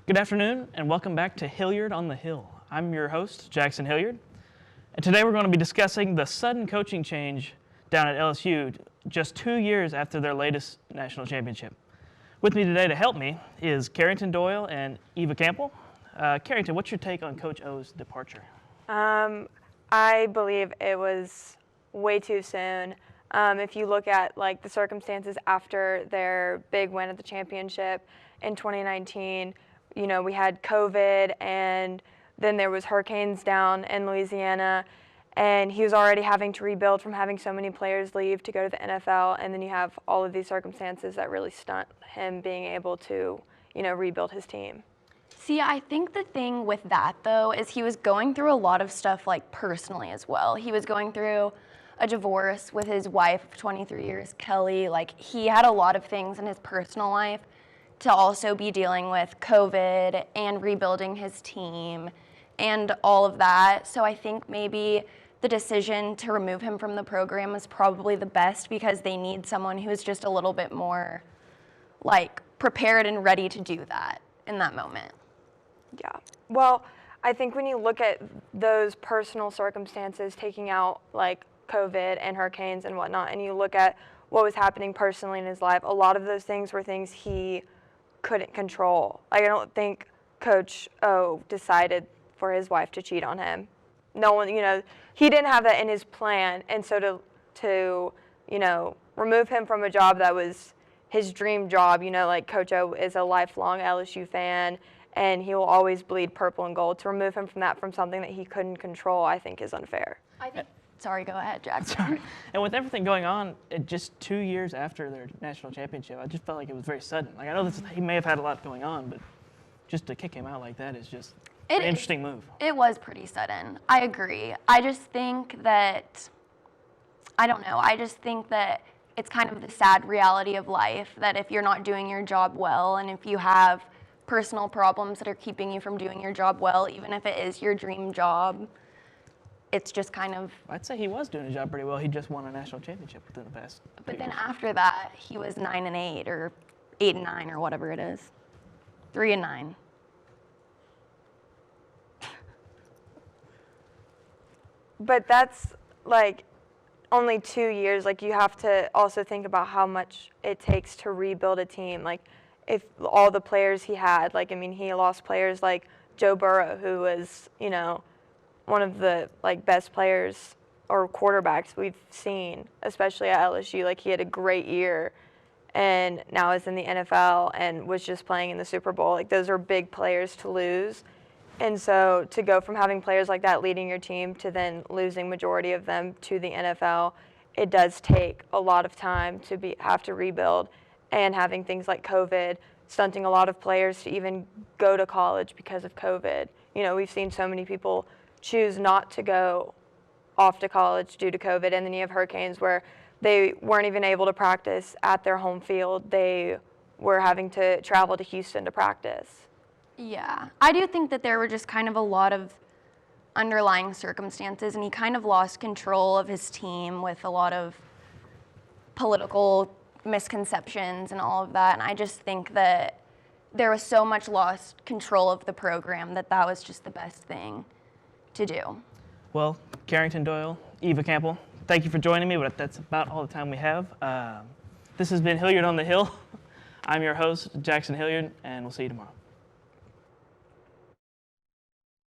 Good afternoon, and welcome back to Hilliard on the Hill. I'm your host, Jackson Hilliard, and today we're going to be discussing the sudden coaching change down at LSU just 2 years after their latest national championship. With me today to help me is Carrington Doyle and Eva Campbell. Carrington, what's your take on Coach O's departure? I believe it was way too soon. If you look at the circumstances after their big win at the championship in 2019, we had COVID, and then there was hurricanes down in Louisiana, and he was already having to rebuild from having so many players leave to go to the NFL, and then you have all of these circumstances that really stunt him being able to, rebuild his team. See, I think the thing with that, though, is he was going through a lot of stuff, personally as well. He was going through a divorce with his wife of 23 years, Kelly. He had a lot of things in his personal life to also be dealing with COVID and rebuilding his team and all of that. So I think maybe the decision to remove him from the program was probably the best, because they need someone who is just a little bit more, prepared and ready to do that in that moment. Yeah. Well, I think when you look at those personal circumstances, taking out COVID and hurricanes and whatnot, and you look at what was happening personally in his life, a lot of those things were things he couldn't control. I don't think Coach O decided for his wife to cheat on him. No one, he didn't have that in his plan, and so to remove him from a job that was his dream job, Coach O is a lifelong LSU fan, and he will always bleed purple and gold. To remove him from that, from something that he couldn't control, I think is unfair. Sorry, go ahead, Jackson. Sorry. And with everything going on, just 2 years after their national championship, I just felt like it was very sudden. I know he may have had a lot going on, but just to kick him out like that is just an interesting move. It was pretty sudden. I agree. I just think that, I don't know, I just think that it's kind of the sad reality of life, that if you're not doing your job well, and if you have personal problems that are keeping you from doing your job well, even if it is your dream job, it's just kind of... I'd say he was doing his job pretty well. He just won a national championship within the past. But then after that, he was 9-8 or 8-9 or whatever it is. 3-9. But that's only 2 years. You have to also think about how much it takes to rebuild a team. If all the players he had, he lost players like Joe Burrow, who was, one of the best players or quarterbacks we've seen, especially at LSU. He had a great year, and now is in the NFL and was just playing in the Super Bowl. Those are big players to lose. And so to go from having players like that leading your team to then losing majority of them to the NFL, it does take a lot of time to have to rebuild, and having things like COVID stunting a lot of players to even go to college because of COVID. We've seen so many people choose not to go off to college due to COVID, and then you have hurricanes where they weren't even able to practice at their home field. They were having to travel to Houston to practice. Yeah, I do think that there were just kind of a lot of underlying circumstances, and he kind of lost control of his team with a lot of political misconceptions and all of that, and I just think that there was so much lost control of the program that was just the best thing to do. Well, Carrington Doyle, Eva Campbell, thank you for joining me, but that's about all the time we have. This has been Hilliard on the Hill. I'm your host, Jackson Hilliard, and we'll see you tomorrow.